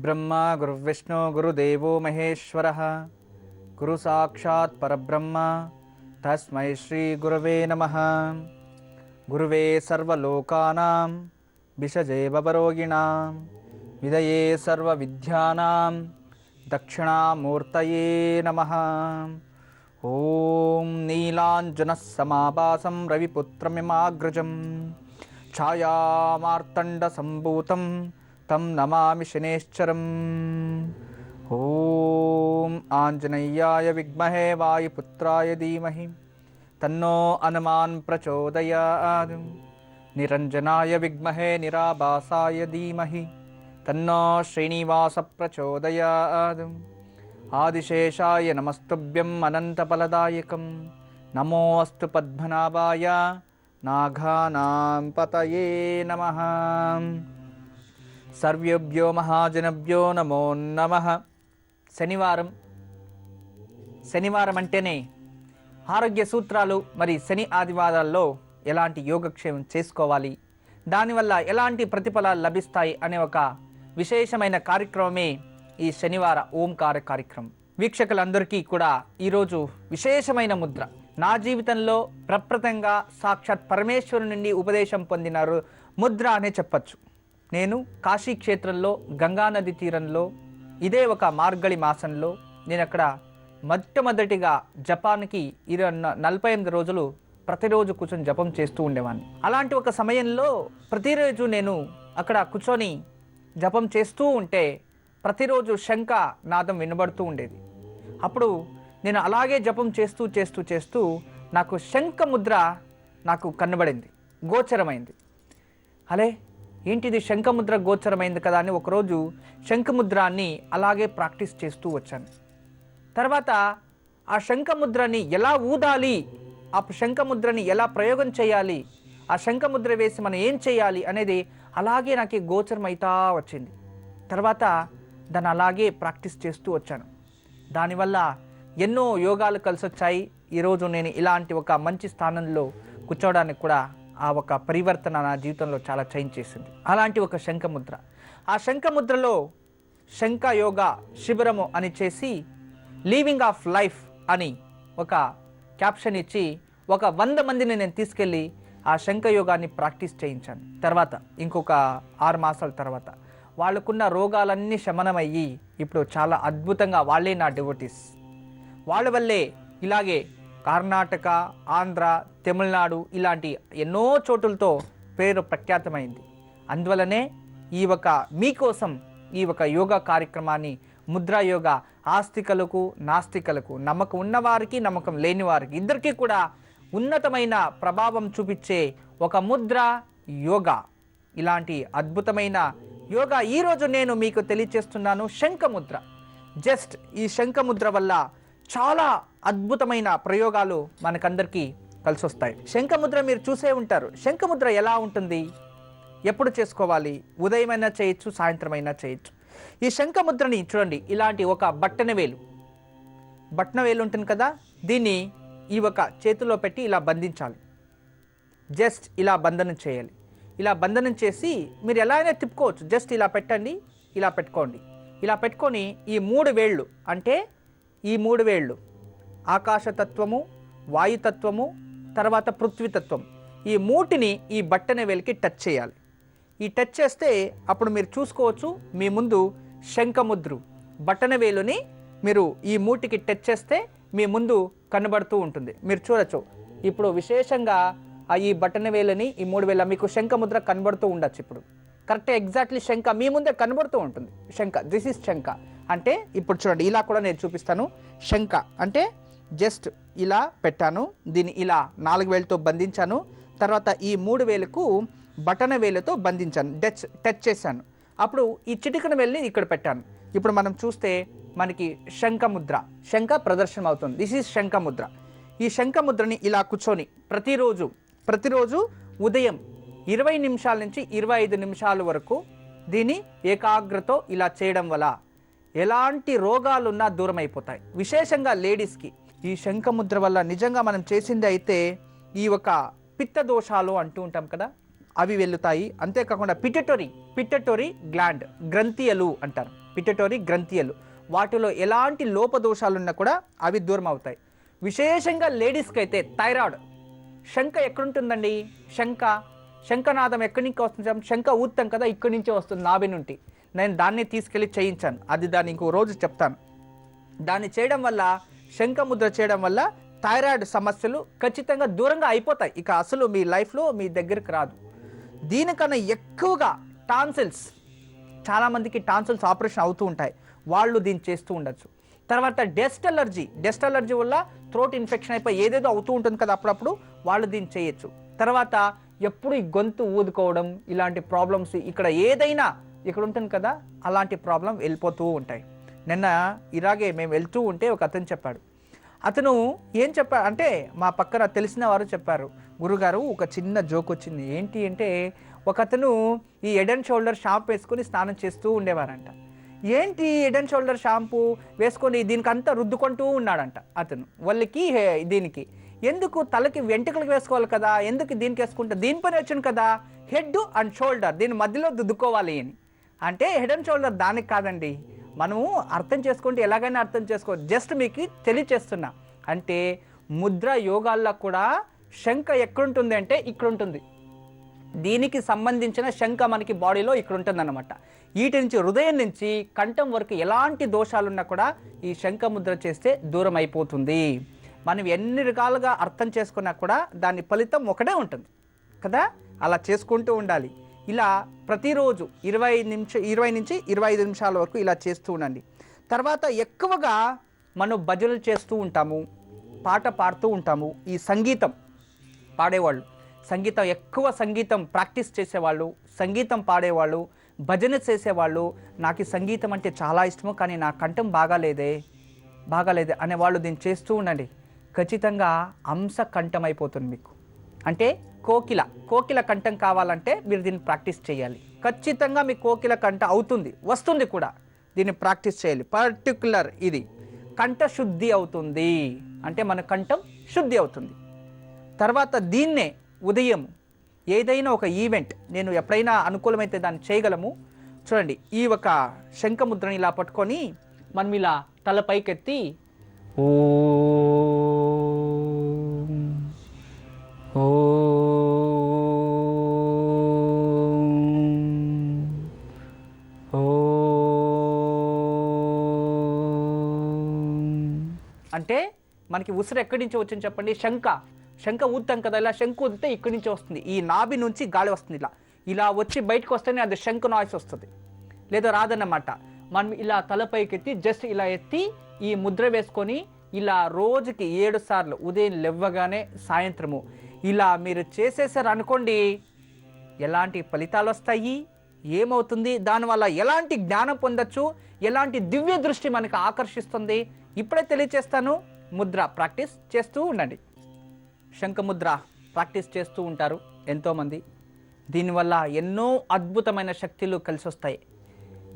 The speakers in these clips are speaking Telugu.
గురుబ్రహ్మ గురువిష్ణు గురుదేవో మహేశ్వరః గురు సాక్షాత్ పరబ్రహ్మ తస్మై శ్రీ గురవే నమః. గురువే సర్వలోకానాం విషజే భవరోగిణాం విదయే సర్వవిద్యానాం దక్షిణామూర్తయే నమః. ఓం నీలాంజనస్సమాభాసం రవిపుత్రమిమాగ్రజం ఛాయామార్తండసంభూతం తం నమామి శనేశ్వరం. ఓం ఆంజనేయాయ విద్మహే వాయుపుత్రాయ ధీమహి తన్నో హనుమాన్ ప్రచోదయాత్. నిరంజనాయ విద్మహే నిరాభాసాయ ధీమహి తన్నో శ్రీనివాస ప్రచోదయాత్. ఆదిశేషాయ నమస్తుభ్యం అనంతఫలదాయకం నమో అస్తు పద్మనాభాయ నాగానాం పతయే నమః. సర్వేభ్యో మహాజనభ్యో నమో నమః. శనివారం అంటేనే ఆరోగ్య సూత్రాలు. మరి శని ఆదివారాల్లో ఎలాంటి యోగక్షేమం చేసుకోవాలి, దానివల్ల ఎలాంటి ప్రతిఫలాలు లభిస్తాయి అనే ఒక విశేషమైన కార్యక్రమమే ఈ శనివార ఓంకార కార్యక్రమం. వీక్షకులందరికీ కూడా ఈరోజు విశేషమైన ముద్ర. నా జీవితంలో ప్రప్రథంగా సాక్షాత్ పరమేశ్వరు నుండి ఉపదేశం పొందిన ముద్ర అనే చెప్పచ్చు. నేను కాశీ క్షేత్రంలో గంగానది తీరంలో ఇదే ఒక మార్గళి మాసంలో నేను అక్కడ మొట్టమొదటిగా జపాన్కి 48 రోజులు ప్రతిరోజు కూర్చొని జపం చేస్తూ ఉండేవాడిని. అలాంటి ఒక సమయంలో ప్రతిరోజు నేను అక్కడ కూర్చొని జపం చేస్తూ ఉంటే ప్రతిరోజు శంఖ నాదం వినబడుతూ ఉండేది. అప్పుడు నేను అలాగే జపం చేస్తూ చేస్తూ చేస్తూ నాకు శంఖ ముద్ర నాకు కనబడింది, గోచరమైంది. అలే ఏంటిది శంఖముద్ర గోచరమైంది కదా అని ఒకరోజు శంఖముద్రాన్ని అలాగే ప్రాక్టీస్ చేస్తూ వచ్చాను. తర్వాత ఆ శంఖముద్రని ఎలా ఊదాలి, ఆ శంఖముద్రని ఎలా ప్రయోగం చేయాలి, ఆ శంఖముద్ర వేసి మనం ఏం చేయాలి అనేది అలాగే నాకు గోచరమైతా వచ్చింది. తర్వాత దాన్ని అలాగే ప్రాక్టీస్ చేస్తూ వచ్చాను. దానివల్ల ఎన్నో యోగాలు కలిసి వచ్చాయి. ఈరోజు నేను ఇలాంటి ఒక మంచి స్థానంలో కూర్చోవడానికి కూడా ఆ ఒక పరివర్తన నా జీవితంలో చాలా చేంజ్ చేసింది. అలాంటి ఒక శంఖముద్ర, ఆ శంఖముద్రలో శంఖ యోగా శిబిరము అని చేసి లీవింగ్ ఆఫ్ లైఫ్ అని ఒక క్యాప్షన్ ఇచ్చి ఒక 100 మందిని నేను తీసుకెళ్ళి ఆ శంఖ యోగాన్ని ప్రాక్టీస్ చేయించాను. తర్వాత ఇంకొక 6 మాసాల తర్వాత వాళ్ళకున్న రోగాలన్నీ శమనమయ్యి ఇప్పుడు చాలా అద్భుతంగా వాళ్ళే నా డివోటీస్. వాళ్ళ వల్లే ఇలాగే కర్ణాటక, ఆంధ్ర, తమిళనాడు ఇలాంటి ఎన్నో చోటులతో పేరు ప్రఖ్యాతమైంది. అందువలనే ఈ ఒక మీకోసం ఈ ఒక యోగా కార్యక్రమాన్ని ముద్రా యోగా ఆస్తికులకు నాస్తికులకు, నమ్మకం ఉన్నవారికి నమ్మకం లేని వారికి ఇద్దరికీ కూడా ఉన్నతమైన ప్రభావం చూపించే ఒక ముద్ర యోగా. ఇలాంటి అద్భుతమైన యోగా ఈరోజు నేను మీకు తెలియచేస్తున్నాను. శంఖముద్ర. జస్ట్ ఈ శంఖముద్ర వల్ల చాలా అద్భుతమైన ప్రయోగాలు మనకందరికీ కలిసి వస్తాయి. శంఖముద్ర మీరు చూసే ఉంటారు. శంఖముద్ర ఎలా ఉంటుంది, ఎప్పుడు చేసుకోవాలి? ఉదయమైనా చేయొచ్చు, సాయంత్రమైనా చేయొచ్చు. ఈ శంఖముద్రని చూడండి, ఇలాంటి ఒక బట్టన వేలు ఉంటుంది కదా, దీన్ని ఈ ఒక చేతిలో పెట్టి ఇలా బంధించాలి. జస్ట్ ఇలా బంధనం చేయాలి. ఇలా బంధనం చేసి మీరు ఎలా అయినా తిప్పుకోవచ్చు. జస్ట్ ఇలా పెట్టండి, ఇలా పెట్టుకోండి. ఇలా పెట్టుకొని ఈ 3 వేళ్ళు అంటే ఈ 3 వేళ్ళు ఆకాశతత్వము, వాయుతత్వము, తర్వాత పృథ్వీతత్వం, ఈ 3ని ఈ బట్టన వేలికి టచ్ చేయాలి. ఈ టచ్ చేస్తే అప్పుడు మీరు చూసుకోవచ్చు, మీ ముందు శంఖముద్రు బట్టన వేలుని మీరు ఈ 3కి టచ్ చేస్తే మీ ముందు కనబడుతూ ఉంటుంది. మీరు చూడొచ్చు ఇప్పుడు విశేషంగా ఈ బట్టన వేలని ఈ 3 వేల మీకు శంఖముద్ర కనబడుతూ ఉండొచ్చు. ఇప్పుడు కరెక్ట్ ఎగ్జాక్ట్లీ శంఖ మీ ముందే కనబడుతూ ఉంటుంది. శంఖ, దిస్ ఈజ్ శంఖ. అంటే ఇప్పుడు చూడండి, ఇలా కూడా నేను చూపిస్తాను. శంఖ అంటే జస్ట్ ఇలా పెట్టాను, దీన్ని ఇలా 4 వేలతో బంధించాను. తర్వాత ఈ 3 వేలకు బటన వేలతో బంధించాను, టచ్ చేశాను. అప్పుడు ఈ చిటికన వేలిని ఇక్కడ పెట్టాను. ఇప్పుడు మనం చూస్తే మనకి శంఖముద్ర, శంఖ ప్రదర్శనం అవుతుంది. దిస్ ఈజ్ శంఖముద్ర. ఈ శంఖముద్రని ఇలా కూర్చొని ప్రతిరోజు ఉదయం 20 నిమిషాల నుంచి 25 నిమిషాల వరకు దీన్ని ఏకాగ్రతో ఇలా చేయడం వల్ల ఎలాంటి రోగాలున్నా దూరం అయిపోతాయి. విశేషంగా లేడీస్కి ఈ శంఖముద్ర వల్ల నిజంగా మనం చేసింది అయితే ఈ ఒక పిత్త దోషాలు అంటూ ఉంటాం కదా, అవి వెళ్తాయి. అంతేకాకుండా పిటటోరీ గ్లాండ్, గ్రంథియలు అంటారు, పిటటోరీ గ్రంథియలు, వాటిలో ఎలాంటి లోపదోషాలున్నా కూడా అవి దూరం అవుతాయి. విశేషంగా లేడీస్కి అయితే థైరాయిడ్, శంఖ ఎక్కడుంటుందండి, శంఖనాదం ఎక్కడి నుంచి వస్తుంది, శంఖ ఊత్తం కదా, ఇక్కడి నుంచే వస్తుంది, నాభి నుండి. నేను దాన్ని తీసుకెళ్ళి చేయించాను, దాన్ని ఇంకో రోజు చెప్తాను. దాన్ని చేయడం వల్ల, శంఖముద్ర చేయడం వల్ల థైరాయిడ్ సమస్యలు ఖచ్చితంగా దూరంగా అయిపోతాయి. ఇక అసలు మీ లైఫ్లో మీ దగ్గరికి రాదు. దీనికన్నా ఎక్కువగా టాన్సిల్స్, చాలామందికి టాన్సిల్స్ ఆపరేషన్ అవుతూ ఉంటాయి, వాళ్ళు దీన్ని చేస్తూ ఉండొచ్చు. తర్వాత డస్ట్ అలర్జీ వల్ల థ్రోట్ ఇన్ఫెక్షన్ అయిపోయి ఏదేదో అవుతూ ఉంటుంది కదా అప్పుడప్పుడు, వాళ్ళు దీన్ని చేయొచ్చు. తర్వాత ఎప్పుడు ఈ గొంతు ఊదుకోవడం, ఇలాంటి ప్రాబ్లమ్స్, ఇక్కడ ఏదైనా ఇక్కడ ఉంటుంది కదా, అలాంటి ప్రాబ్లం వెళ్ళిపోతూ ఉంటాయి. నిన్న ఇలాగే మేము వెళ్తూ ఉంటే ఒక అతను చెప్పాడు. అతను ఏం చెప్పాడు అంటే, మా పక్కన తెలిసిన వారు చెప్పారు, గురుగారు ఒక చిన్న జోక్ వచ్చింది. ఏంటి అంటే, ఒక అతను ఈ హెడ్ అండ్ షోల్డర్ షాంపూ వేసుకొని స్నానం చేస్తూ ఉండేవారంట. ఏంటి హెడ్ అండ్ షోల్డర్ షాంపూ వేసుకొని దీనికంతా రుద్దుకుంటూ ఉన్నాడంట అతను, వాళ్ళకి దీనికి. ఎందుకు తలకి వెంట్రుకలకు వేసుకోవాలి కదా, ఎందుకు దీనికి వేసుకుంటా, దీనిపైన వచ్చాను కదా, హెడ్ అండ్ షోల్డర్ దీని మధ్యలో దుద్దుకోవాలి అని. అంటే హెడ్ అండ్ షోల్డర్ దానికి కాదండి, మనము అర్థం చేసుకుంటే ఎలాగైనా అర్థం చేసుకోవచ్చు. జస్ట్ మీకు తెలియచేస్తున్నా. అంటే ముద్ర యోగాల్లో కూడా శంఖ ఎక్కడుంటుంది అంటే ఇక్కడ ఉంటుంది. దీనికి సంబంధించిన శంఖ మనకి బాడీలో ఇక్కడ ఉంటుంది అన్నమాట. వీటి నుంచి, హృదయం నుంచి కంఠం వరకు ఎలాంటి దోషాలున్నా కూడా ఈ శంఖ ముద్ర చేస్తే దూరం అయిపోతుంది. మనం ఎన్ని రకాలుగా అర్థం చేసుకున్నా కూడా దాని ఫలితం ఒకటే ఉంటుంది కదా, అలా చేసుకుంటూ ఉండాలి. ఇలా ప్రతిరోజు 20 నుంచి 25 నిమిషాల వరకు ఇలా చేస్తూ ఉండండి. తర్వాత ఎక్కువగా మనం భజనలు చేస్తూ ఉంటాము, పాట పాడుతూ ఉంటాము. ఈ సంగీతం పాడేవాళ్ళు, ఎక్కువ సంగీతం ప్రాక్టీస్ చేసేవాళ్ళు, సంగీతం పాడేవాళ్ళు, భజన చేసేవాళ్ళు, నాకు ఈ సంగీతం అంటే చాలా ఇష్టము కానీ నా కంఠం బాగాలేదే అనేవాళ్ళు దీన్ని చేస్తూ ఉండండి. ఖచ్చితంగా అంశ కంఠం అయిపోతుంది మీకు. అంటే కోకిల కంఠం కావాలంటే మీరు దీన్ని ప్రాక్టీస్ చేయాలి. ఖచ్చితంగా మీ కోకిల కంఠ అవుతుంది, వస్తుంది కూడా. దీన్ని ప్రాక్టీస్ చేయాలి. పర్టికులర్ ఇది కంఠ శుద్ధి అవుతుంది, అంటే మన కంఠం శుద్ధి అవుతుంది. తర్వాత దీన్నే ఉదయం ఏదైనా ఒక ఈవెంట్, నేను ఎప్పుడైనా అనుకూలమైతే దాన్ని చేయగలము. చూడండి, ఈ ఒక శంఖముద్రని ఇలా పట్టుకొని మనం ఇలా తల పైకెత్తి అంటే మనకి ఉసిరు ఎక్కడి నుంచి వచ్చింది చెప్పండి, శంఖ ఊద్దాం కదా, ఇలా శంఖ ఊదితే ఇక్కడి నుంచి వస్తుంది, ఈ నాభి నుంచి గాలి వస్తుంది, ఇలా వచ్చి బయటకు వస్తేనే అది శంఖ నాయిస్ వస్తుంది, లేదా రాదన్నమాట. మనం ఇలా తలపైకెత్తి జస్ట్ ఇలా ఎత్తి ఈ ముద్ర వేసుకొని ఇలా రోజుకి 7 సార్లు, ఉదయం లేవగానే సాయంత్రము ఇలా మీరు చేసేసారు అనుకోండి, ఎలాంటి ఫలితాలు వస్తాయి, ఏమవుతుంది, దానివల్ల ఎలాంటి జ్ఞానం పొందొచ్చు, ఎలాంటి దివ్య దృష్టి మనకు ఆకర్షిస్తుంది, ఇప్పుడే తెలియచేస్తాను. ముద్ర ప్రాక్టీస్ చేస్తూ ఉండండి. శంఖముద్ర ప్రాక్టీస్ చేస్తూ ఉంటారు ఎంతోమంది. దీనివల్ల ఎన్నో అద్భుతమైన శక్తులు కలిసి వస్తాయి.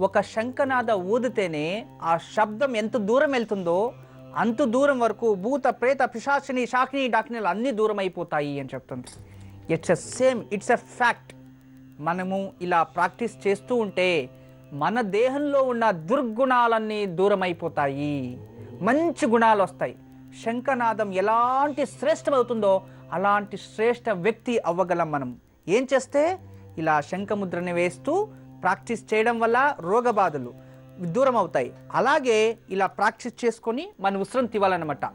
ఒక శంఖనాద ఊదితేనే ఆ శబ్దం ఎంత దూరం వెళ్తుందో అంత దూరం వరకు భూత ప్రేత పిశాచిని శాకిని డాకినీలు అన్నీ దూరం అయిపోతాయి అని చెప్తుంది. It's a fact. మనము ఇలా ప్రాక్టీస్ చేస్తూ ఉంటే మన దేహంలో ఉన్న దుర్గుణాలన్నీ దూరం అయిపోతాయి, మంచి గుణాలు వస్తాయి. శంఖనాదం ఎలాంటి శ్రేష్టమవుతుందో అలాంటి శ్రేష్ఠ వ్యక్తి అవ్వగలం మనం. ఏం చేస్తే ఇలా శంఖముద్రని వేస్తూ ప్రాక్టీస్ చేయడం వల్ల రోగబాధలు దూరం అవుతాయి. అలాగే ఇలా ప్రాక్టీస్ చేసుకొని మన ఉసిరం తివ్వాలన్నమాట.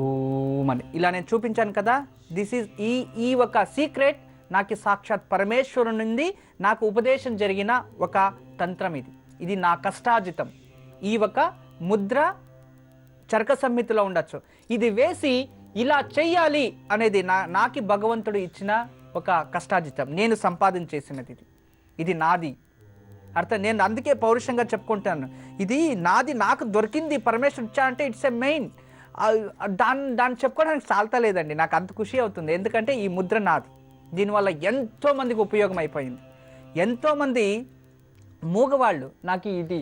ఓమని ఇలా నేను చూపించాను కదా, దిస్ ఈజ్ ఈ ఒక సీక్రెట్ నాకు సాక్షాత్ పరమేశ్వరుని నుండి నాకు ఉపదేశం జరిగిన ఒక తంత్రం. ఇది నా కష్టార్జితం. ఈ ఒక ముద్ర చరక సంహితలో ఉండొచ్చు. ఇది వేసి ఇలా చెయ్యాలి అనేది నాకి భగవంతుడు ఇచ్చిన ఒక కష్టార్జితం, నేను సంపాదన చేసినది. ఇది నాది. నేను అందుకే పౌరుషంగా చెప్పుకుంటాను, ఇది నాది, నాకు దొరికింది, పరమేశ్వరుడు ఇచ్చా అంటే ఇట్స్ ఎ మెయిన్. దాన్ని చెప్పుకోవడానికి చాలతా లేదండి, నాకు అంత ఖుషి అవుతుంది. ఎందుకంటే ఈ ముద్ర నాది. దీనివల్ల ఎంతోమందికి ఉపయోగం అయిపోయింది. ఎంతోమంది మూగవాళ్ళు నాకు ఇది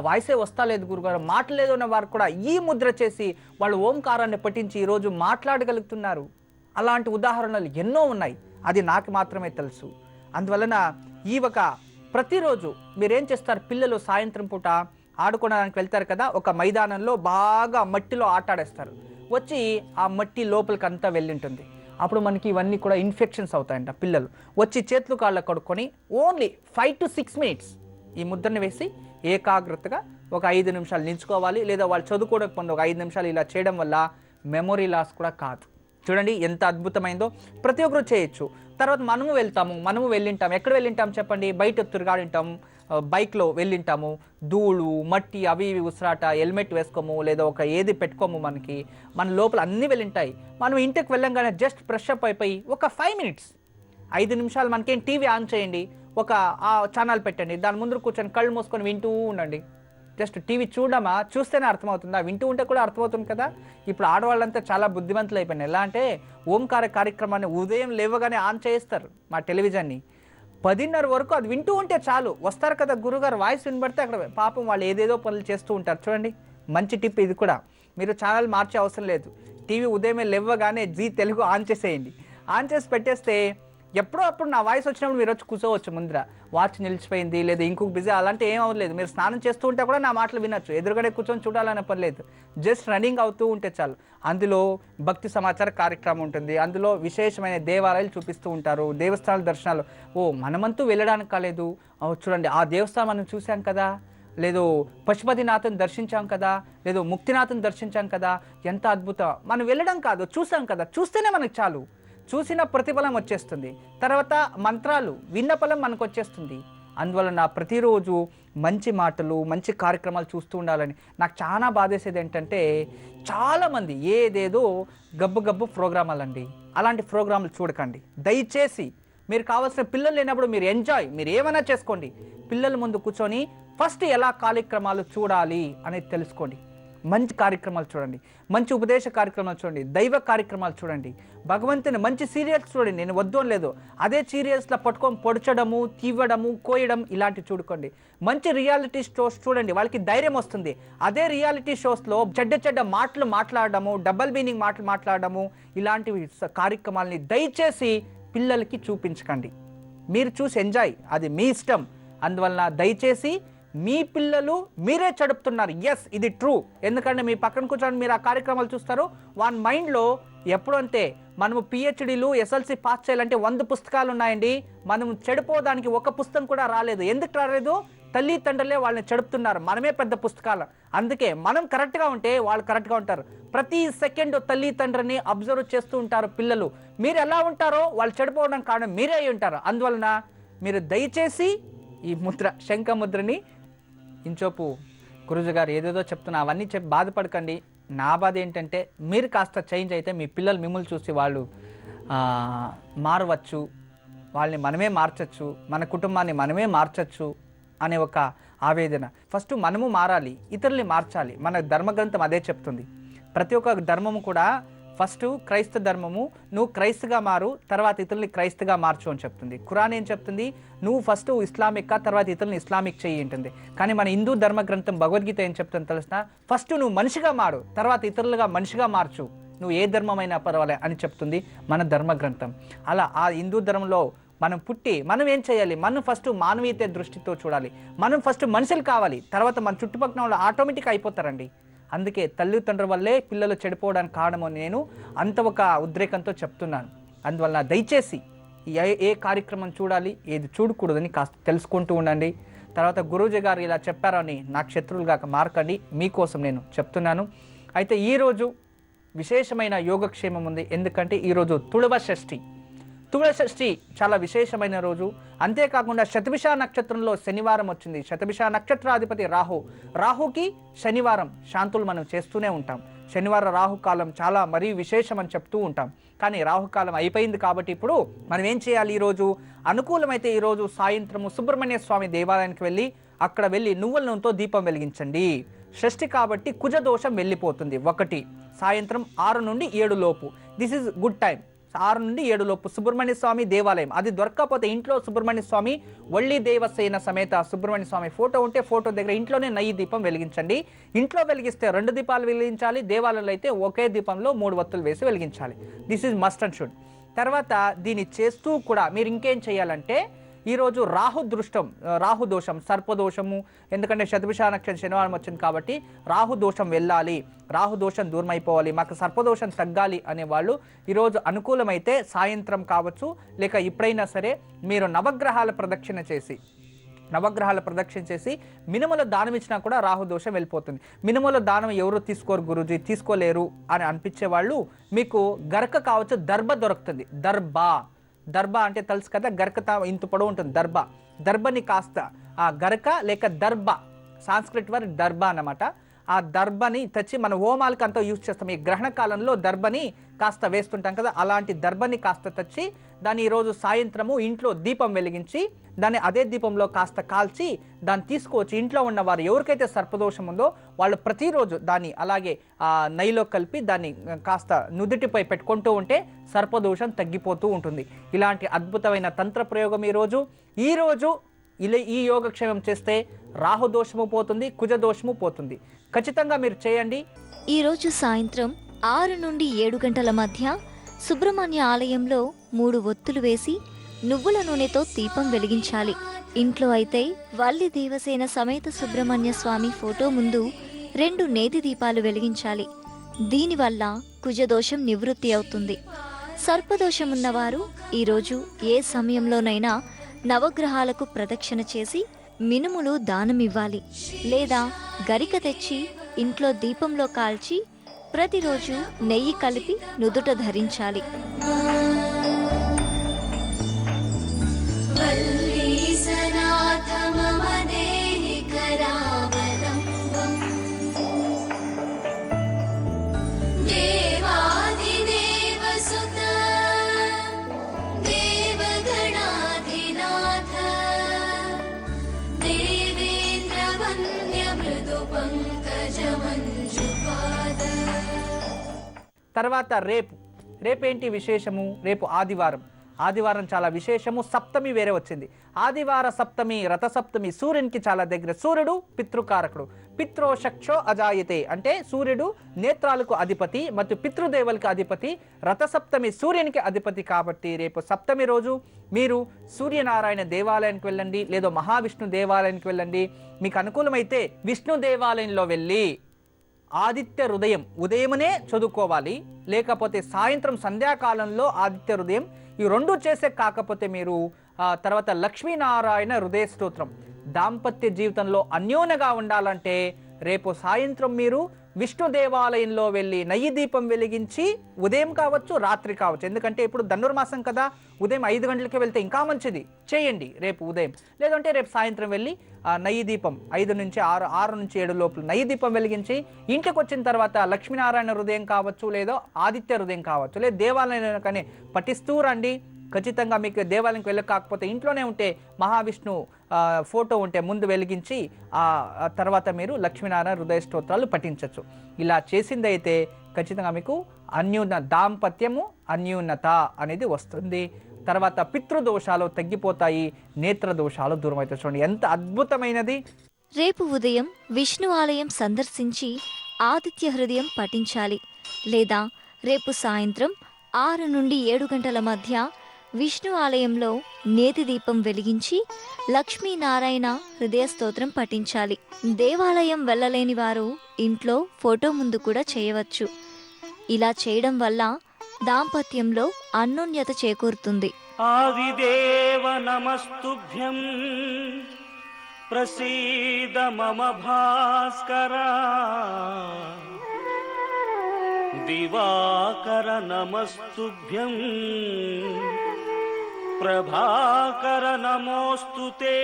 వాయిసే వస్తా లేదు గురుగారు, మాట్లాడలేదు అన్న వారు కూడా ఈ ముద్ర చేసి వాళ్ళు ఓంకారాన్ని పఠించి ఈరోజు మాట్లాడగలుగుతున్నారు. అలాంటి ఉదాహరణలు ఎన్నో ఉన్నాయి. అది నాకు మాత్రమే తెలుసు. అందువలన ఈ ఒక ప్రతిరోజు మీరేం చేస్తారు, పిల్లలు సాయంత్రం పూట ఆడుకోవడానికి వెళ్తారు కదా, ఒక మైదానంలో బాగా మట్టిలో ఆట ఆడేస్తారు. వచ్చి ఆ మట్టి లోపలికి అంతా వెళ్ళింటుంది. అప్పుడు మనకి ఇవన్నీ కూడా ఇన్ఫెక్షన్స్ అవుతాయంట. పిల్లలు వచ్చి చేతులు కాళ్ళ కడుక్కొని ఓన్లీ 5 to 6 minutes ఈ ముద్రని వేసి ఏకాగ్రతగా ఒక 5 నిమిషాలు నిల్చుకోవాలి. లేదా వాళ్ళు చదువుకోవడానికి ఒక 5 నిమిషాలు ఇలా చేయడం వల్ల మెమొరీ లాస్ కూడా కాదు. చూడండి ఎంత అద్భుతమైందో, ప్రతి ఒక్కరు చేయొచ్చు. తర్వాత మనము వెళ్ళింటాం. ఎక్కడ వెళ్ళింటాం చెప్పండి? బయట తిరగాడింటాం, బైక్లో వెళ్ళింటాము. ధూళు మట్టి అవి ఇవి ఉసిరాట, హెల్మెట్ వేసుకోము, లేదా ఒక ఏది పెట్టుకోము, మన లోపల అన్నీ వెళ్ళింటాయి. మనం ఇంటికి వెళ్ళంగానే జస్ట్ ఫ్రెష్ అప్ అయిపోయి ఒక 5 minutes 5 నిమిషాలు మనకేం టీవీ ఆన్ చేయండి, ఒక ఛానల్ పెట్టండి, దాని ముందు కూర్చొని కళ్ళు మూసుకొని వింటూ ఉండండి. జస్ట్ టీవీ చూస్తేనే అర్థమవుతుందా? వింటూ ఉంటే కూడా అర్థమవుతుంది కదా. ఇప్పుడు ఆడవాళ్ళంతా చాలా బుద్ధిమంతులు అయిపోయినాయి. ఎలా అంటే ఓంకార కార్యక్రమాన్ని ఉదయం లేవగానే ఆన్ చేస్తారు మా టెలివిజన్ని. 10:30 వరకు అది వింటూ ఉంటే చాలు. వస్తారు కదా గురుగారు, వాయిస్ వినబడితే అక్కడ పాపం వాళ్ళు ఏదేదో పనులు చేస్తూ ఉంటారు. చూడండి మంచి టిప్ ఇది కూడా. మీరు ఛానల్ మార్చే అవసరం లేదు. టీవీ ఉదయమే లేవగానే జీ తెలుగు ఆన్ చేసేయండి. ఆన్ చేసి పెట్టేస్తే ఎప్పుడో అప్పుడు నా వాయిస్ వచ్చినప్పుడు మీరు వచ్చి కూర్చోవచ్చు ముందర. వాచ్ నిలిచిపోయింది లేదా ఇంకొక బిజీ అలాంటి ఏం అవ్వలేదు. మీరు స్నానం చేస్తూ ఉంటే కూడా నా మాటలు వినొచ్చు. ఎదురుగానే కూర్చొని చూడాలనే పని లేదు. జస్ట్ రన్నింగ్ అవుతూ ఉంటే చాలు. అందులో భక్తి సమాచార కార్యక్రమం ఉంటుంది. అందులో విశేషమైన దేవాలయాలు చూపిస్తూ ఉంటారు, దేవస్థానాల దర్శనాలు. మనమంతూ వెళ్ళడానికి కాలేదు, చూడండి ఆ దేవస్థానం మనం చూసాం కదా, లేదు పశుపతినాథన్ దర్శించాం కదా, లేదు ముక్తినాథన్ దర్శించాం కదా, ఎంత అద్భుతం. మనం వెళ్ళడం కాదు, చూసాం కదా, చూస్తేనే మనకు చాలు. చూసిన ప్రతిఫలం వచ్చేస్తుంది. తర్వాత మంత్రాలు విన్న ఫలం మనకు వచ్చేస్తుంది. అందువలన ప్రతిరోజు మంచి మాటలు మంచి కార్యక్రమాలు చూస్తూ ఉండాలని. నాకు చాలా బాధేసేది ఏంటంటే చాలామంది ఏదేదో గబ్బు ప్రోగ్రామాలండి. అలాంటి ప్రోగ్రాములు చూడకండి దయచేసి. మీరు కావాల్సిన పిల్లలు లేనప్పుడు మీరు మీరు ఏమైనా చేసుకోండి. పిల్లల ముందు కూర్చొని ఫస్ట్ ఎలా కార్యక్రమాలు చూడాలి అనేది తెలుసుకోండి. మంచి కార్యక్రమాలు చూడండి, మంచి ఉపదేశ కార్యక్రమాలు చూడండి, దైవ కార్యక్రమాలు చూడండి, భగవంతుని మంచి సీరియల్స్ చూడండి. నేను వద్దు అని లేదు, అదే సీరియల్స్లో పట్టుకొని పొడచడము, తీవ్వడము, కోయడం ఇలాంటివి చూడుకోండి. మంచి రియాలిటీ షోస్ చూడండి, వాళ్ళకి ధైర్యం వస్తుంది. అదే రియాలిటీ షోస్లో చెడ్డ మాటలు మాట్లాడడము, డబల్ మీనింగ్ మాటలు మాట్లాడడము, ఇలాంటివి కార్యక్రమాలని దయచేసి పిల్లలకి చూపించకండి. మీరు చూసి ఎంజాయ్, అది మీ ఇష్టం. అందువలన దయచేసి మీ పిల్లలు మీరే చెడుపుతున్నారు. ఎస్, ఇది ట్రూ. ఎందుకంటే మీ పక్కన కూర్చొని మీరు ఆ కార్యక్రమాలు చూస్తారు, వాని మైండ్లో ఎప్పుడు అంతే. మనము పిహెచ్డీలు ఎస్ఎల్సి పాస్ చేయాలంటే 100 పుస్తకాలు ఉన్నాయండి. మనం చెడిపోవడానికి ఒక పుస్తకం కూడా రాలేదు. ఎందుకు రాలేదు? తల్లిదండ్రులే వాళ్ళని చెడుపుతున్నారు. మనమే పెద్ద పుస్తకాలు. అందుకే మనం కరెక్ట్గా ఉంటే వాళ్ళు కరెక్ట్గా ఉంటారు. ప్రతి సెకండ్ తల్లిదండ్రులని అబ్జర్వ్ చేస్తూ ఉంటారు పిల్లలు. మీరు ఎలా ఉంటారో వాళ్ళు చెడిపోవడానికి కారణం మీరే అయి ఉంటారు. అందువలన మీరు దయచేసి ఈ ముద్ర, శంఖ ముద్రని, ఇంచోపు గురుజు గారు ఏదేదో చెప్తున్నా అవన్నీ చెప్పి బాధపడకండి. నా బాధ ఏంటంటే మీరు కాస్త చేంజ్ అయితే మీ పిల్లలు మిమ్మల్ని చూసి వాళ్ళు మారవచ్చు, వాళ్ళని మనమే మార్చచ్చు, మన కుటుంబాన్ని మనమే మార్చచ్చు అనే ఒక ఆవేదన. ఫస్ట్ మనము మారాలి, ఇతరుల్ని మార్చాలి. మన ధర్మగ్రంథం అదే చెప్తుంది. ప్రతి ఒక్క ధర్మము కూడా ఫస్ట్ క్రైస్త ధర్మము, నువ్వు క్రైస్తగా మారు, తర్వాత ఇతరుల్ని క్రైస్తగా మార్చు అని చెప్తుంది. ఖురాన్ ఏం చెప్తుంది? నువ్వు ఫస్ట్ ఇస్లామిక్ తర్వాత ఇతరుల్ని ఇస్లామిక్ చెయ్యి ఉంటుంది. కానీ మన హిందూ ధర్మ గ్రంథం భగవద్గీత ఏం చెప్తుంది తెలుసా? ఫస్ట్ నువ్వు మనిషిగా మారు, తర్వాత ఇతరులుగా మనిషిగా మార్చు, నువ్వు ఏ ధర్మమైనా పర్వాలే అని చెప్తుంది మన ధర్మ గ్రంథం. అలా ఆ హిందూ ధర్మంలో మనం పుట్టి మనం ఏం చేయాలి? మనం ఫస్ట్ మానవీయత దృష్టితో చూడాలి. మనం ఫస్ట్ మనుషులు కావాలి, తర్వాత మన చుట్టుపక్కల వాళ్ళు ఆటోమేటిక్ అయిపోతారండి. అందుకే తల్లిదండ్రుల వల్లే పిల్లలు చెడిపోవడానికి కారణమని నేను అంత ఒక ఉద్రేకంతో చెప్తున్నాను. అందువల్ల దయచేసి ఏ కార్యక్రమం చూడాలి, ఏది చూడకూడదని కాస్త తెలుసుకుంటూ ఉండండి. తర్వాత గురూజీ గారు ఇలా చెప్పారని నాకు శత్రువులుగా మారకండి, మీకోసం నేను చెప్తున్నాను. అయితే ఈరోజు విశేషమైన యోగక్షేమం ఉంది. ఎందుకంటే ఈరోజు తుళవ షష్ఠి చాలా విశేషమైన రోజు. అంతేకాకుండా శతభిష నక్షత్రంలో శనివారం వచ్చింది. శతభిష నక్షత్రాధిపతి రాహుకి శనివారం శాంతులు మనం చేస్తూనే ఉంటాం. శనివారం రాహుకాలం చాలా మరీ విశేషం అని చెప్తూ ఉంటాం. కానీ రాహుకాలం అయిపోయింది కాబట్టి ఇప్పుడు మనం ఏం చేయాలి? ఈరోజు అనుకూలమైతే ఈరోజు సాయంత్రము సుబ్రహ్మణ్య స్వామి దేవాలయానికి వెళ్ళి అక్కడ వెళ్ళి నువ్వుల నూనెతో దీపం వెలిగించండి. షష్ఠి కాబట్టి కుజదోషం వెళ్ళిపోతుంది. 1 సాయంత్రం 6 నుండి 7 లోపు, దిస్ ఈజ్ గుడ్ టైం. 6 నుండి 7 లోపు సుబ్రహ్మణ్య స్వామి దేవాలయం, అది దొరకకపోతే ఇంట్లో సుబ్రహ్మణ్య స్వామి వల్లి దేవసేన సమేత సుబ్రహ్మణ్య స్వామి ఫోటో ఉంటే ఫోటో దగ్గర ఇంట్లోనే నెయ్యి దీపం వెలిగించండి. ఇంట్లో వెలిగిస్తే 2 దీపాలు వెలిగించాలి. దేవాలయంలో అయితే ఒకే దీపంలో 3 వత్తులు వేసి వెలిగించాలి. This is must and should. తర్వాత దీన్ని చేస్తూ కూడా మీరు ఇంకేం చేయాలంటే ఈరోజు రాహు దోషం సర్పదోషము, ఎందుకంటే శతభిష నక్షత్రం శనివారం వచ్చింది కాబట్టి రాహు దోషం వెళ్ళాలి, రాహు దోషం దూరం అయిపోవాలి, మాకు సర్పదోషం తగ్గాలి అనేవాళ్ళు ఈరోజు అనుకూలమైతే సాయంత్రం కావచ్చు లేక ఎప్పుడైనా సరే మీరు నవగ్రహాల ప్రదక్షిణ చేసి మినుముల దానం ఇచ్చినా కూడా రాహుదోషం వెళ్ళిపోతుంది. మినుముల దానం ఎవరు తీసుకోరు గురూజీ, తీసుకోలేరు అని అనిపించే వాళ్ళు మీకు గరక కావచ్చు, దర్భ దొరుకుతుంది. దర్భ అంటే తెలుసు కదా, గరక ఇంత పొడవు ఉంటుంది. దర్భని కాస్త ఆ గరక లేక దర్భ, సాంస్క్రిట్ వర్డ్ దర్భ అన్నమాట. ఆ దర్భని తెచ్చి మన హోమాలకు అంతా యూజ్ చేస్తాం. ఈ గ్రహణ కాలంలో దర్భని కాస్త వేస్తుంటాం కదా, అలాంటి దర్భని కాస్త తెచ్చి దాన్ని ఈరోజు సాయంత్రము ఇంట్లో దీపం వెలిగించి దాన్ని అదే దీపంలో కాస్త కాల్చి దాన్ని తీసుకొచ్చి ఇంట్లో ఉన్నవారు ఎవరికైతే సర్పదోషం ఉందో వాళ్ళు ప్రతిరోజు దాన్ని అలాగే నెయ్యిలో కలిపి దాన్ని కాస్త నుదుటిపై పెట్టుకుంటూ ఉంటే సర్పదోషం తగ్గిపోతూ ఉంటుంది. ఇలాంటి అద్భుతమైన తంత్ర ప్రయోగం ఈరోజు ఈ యోగక్షేమం చేస్తే రాహుదోషము పోతుంది, కుజదోషము పోతుంది. ఖచ్చితంగా మీరు చేయండి. ఈరోజు సాయంత్రం 6 నుండి 7 గంటల మధ్య సుబ్రహ్మణ్య ఆలయంలో 3 ఒత్తులు వేసి నువ్వుల నూనెతో దీపం వెలిగించాలి. ఇంట్లో అయితే వల్లి దేవసేన సమేత సుబ్రహ్మణ్య స్వామి ఫోటో ముందు 2 నేతి దీపాలు వెలిగించాలి. దీనివల్ల కుజదోషం నివృత్తి అవుతుంది. సర్పదోషం ఉన్నవారు ఈరోజు ఏ సమయంలోనైనా నవగ్రహాలకు ప్రదక్షిణ చేసి మినుములు దానమివ్వాలి, లేదా గరిక తెచ్చి ఇంట్లో దీపంలో కాల్చి ప్రతిరోజు నెయ్యి కలిపి నుదుట ధరించాలి. తర్వాత రేపేంటి విశేషము? రేపు ఆదివారం చాలా విశేషము. సప్తమి వేరే వచ్చింది. ఆదివార సప్తమి, రథసప్తమి సూర్యునికి చాలా దగ్గర. సూర్యుడు పితృకారకుడు. పిత్రోషక్షో అజాయతే అంటే సూర్యుడు నేత్రాలకు అధిపతి మరియు పితృదేవులకు అధిపతి. రథసప్తమి సూర్యునికి అధిపతి కాబట్టి రేపు సప్తమి రోజు మీరు సూర్యనారాయణ దేవాలయానికి వెళ్ళండి, లేదా మహావిష్ణు దేవాలయానికి వెళ్ళండి. మీకు అనుకూలమైతే విష్ణు దేవాలయంలో వెళ్ళి ఆదిత్య హృదయం ఉదయమునే చదువుకోవాలి, లేకపోతే సాయంత్రం సంధ్యాకాలంలో ఆదిత్య హృదయం. ఈ 2 చేసే కాకపోతే మీరు తర్వాత లక్ష్మీనారాయణ హృదయ స్తోత్రం. దాంపత్య జీవితంలో అన్యోన్యంగా ఉండాలంటే రేపు సాయంత్రం మీరు విష్ణు దేవాలయంలో వెళ్ళి నెయ్యి దీపం వెలిగించి ఉదయం కావచ్చు రాత్రి కావచ్చు, ఎందుకంటే ఇప్పుడు ధనుర్మాసం కదా, ఉదయం 5 గంటలకి వెళ్తే ఇంకా మంచిది, చేయండి రేపు ఉదయం. లేదంటే రేపు సాయంత్రం వెళ్ళి నెయ్యి దీపం 5 నుంచి 6 నుంచి 7 లోపల నెయ్యి దీపం వెలిగించి ఇంటికి వచ్చిన తర్వాత లక్ష్మీనారాయణ హృదయం కావచ్చు, లేదా ఆదిత్య హృదయం కావచ్చు, లేదా దేవాలయం కానీ పఠిస్తూ రండి. ఖచ్చితంగా మీకు దేవాలయంకి వెళ్ళకపోతే ఇంట్లోనే ఉంటే మహావిష్ణు ఫోటో ఉంటే ముందు వెలిగించి ఆ తర్వాత మీరు లక్ష్మీనారాయణ హృదయ స్తోత్రాలు పఠించవచ్చు. ఇలా చేసింది అయితే ఖచ్చితంగా మీకు దాంపత్యము అన్యూనత అనేది వస్తుంది. తర్వాత పితృదోషాలు తగ్గిపోతాయి, నేత్ర దోషాలు దూరం అవుతాయి. చూడండి ఎంత అద్భుతమైనది. రేపు ఉదయం విష్ణు ఆలయం సందర్శించి ఆదిత్య హృదయం పఠించాలి, లేదా రేపు సాయంత్రం 6 నుండి 7 గంటల మధ్య విష్ణు ఆలయంలో నేతి దీపం వెలిగించి లక్ష్మీనారాయణ హృదయ స్తోత్రం పఠించాలి. దేవాలయం వెళ్ళలేని వారు ఇంట్లో ఫోటో ముందు కూడా చేయవచ్చు. ఇలా చేయడం వల్ల దాంపత్యంలో అన్యోన్యత చేకూరుతుంది. ఆదిదేవ నమస్తుభ్యం ప్రసీద మమ భాస్కరా, దివాకర నమస్తుభ్యం ప్రభాకర నమోస్తుతే.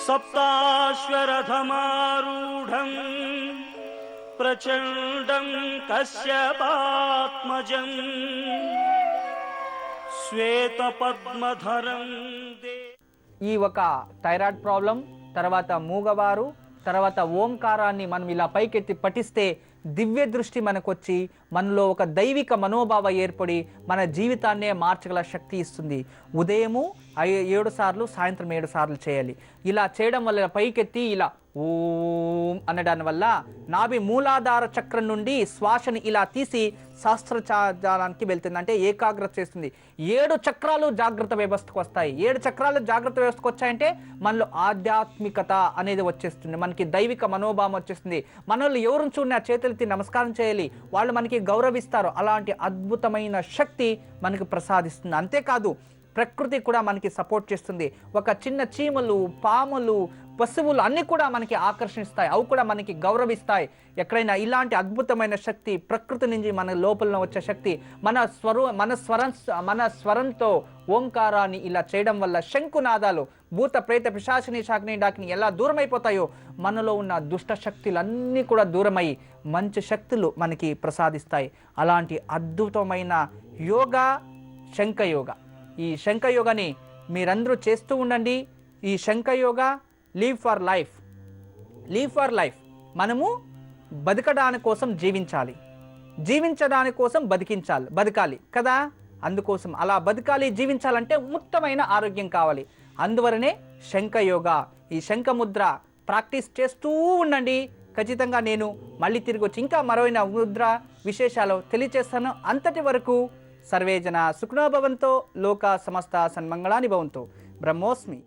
సప్తాశ్వరథమారూఢం ప్రచండం కశ్యపాత్మజం శ్వేతపద్మధరం. ఈ ఒక థైరాయిడ్ ప్రాబ్లం, తర్వాత మూగవారు, తర్వాత ఓంకారాన్ని మనం ఇలా పైకెత్తి పఠిస్తే దివ్య దృష్టి మనకొచ్చి మనలో ఒక దైవిక మనోభావ ఏర్పడి మన జీవితాన్నే మార్చగల శక్తి ఇస్తుంది. ఉదయము 7 సార్లు, సాయంత్రం 7 సార్లు చేయాలి. ఇలా చేయడం వల్ల పైకెత్తి ఇలా ఓం అనడాని వల్ల నాభి మూలాధార చక్రం నుండి శ్వాసని ఇలా తీసి సహస్రచారానికి వెళ్తుంది, అంటే ఏకాగ్రత చేస్తుంది. 7 చక్రాలు జాగ్రత్త వ్యవస్థకు వస్తాయి. 7 చక్రాలు జాగ్రత్త వ్యవస్థకు వచ్చాయంటే మనలో ఆధ్యాత్మికత అనేది వచ్చేస్తుంది, మనకి దైవిక మనోభావం వచ్చేస్తుంది. మనల్ని ఎవరు చూడని ఆ చేతులెత్తి నమస్కారం చేయాలి, వాళ్ళు మనకి గౌరవిస్తారు. అలాంటి అద్భుతమైన శక్తి మనకు ప్రసాదిస్తుంది. అంతేకాదు ప్రకృతి కూడా మనకి సపోర్ట్ చేస్తుంది. ఒక చిన్న చీమలు, పాములు, పశువులు అన్నీ కూడా మనకి ఆకర్షిస్తాయి, అవి కూడా మనకి గౌరవిస్తాయి. ఎక్కడైనా ఇలాంటి అద్భుతమైన శక్తి ప్రకృతి నుంచి మన లోపల వచ్చే శక్తి మన స్వరంతో ఓంకారాన్ని ఇలా చేయడం వల్ల శంకునాదాలు భూత ప్రేత పిశాచిని శాకిని డాకిని ఎలా దూరమైపోతాయో మనలో ఉన్న దుష్ట శక్తులన్నీ కూడా దూరమై మంచి శక్తులు మనకి ప్రసాదిస్తాయి. అలాంటి అద్భుతమైన యోగా శంఖయోగా. ఈ శంఖయోగాని మీరందరూ చేస్తూ ఉండండి. ఈ శంఖయోగా లివ్ ఫర్ లైఫ్. మనము బతకడాని కోసం జీవించడాని కోసం బతకాలి కదా. అందుకోసం అలా బతకాలి, జీవించాలంటే ఉత్తమైన ఆరోగ్యం కావాలి. అందువలనే శంఖయోగా, ఈ శంఖముద్ర ప్రాక్టీస్ చేస్తూ ఉండండి. ఖచ్చితంగా నేను మళ్ళీ తిరిగి వచ్చి ఇంకా మరోైన ముద్ర విశేషాలు తెలియచేస్తాను. అంతటి వరకు సర్వే జన సుఖినో భవంతో, లోకా సమస్త సన్మంగళాని భవంతో. బ్రహ్మోస్మి.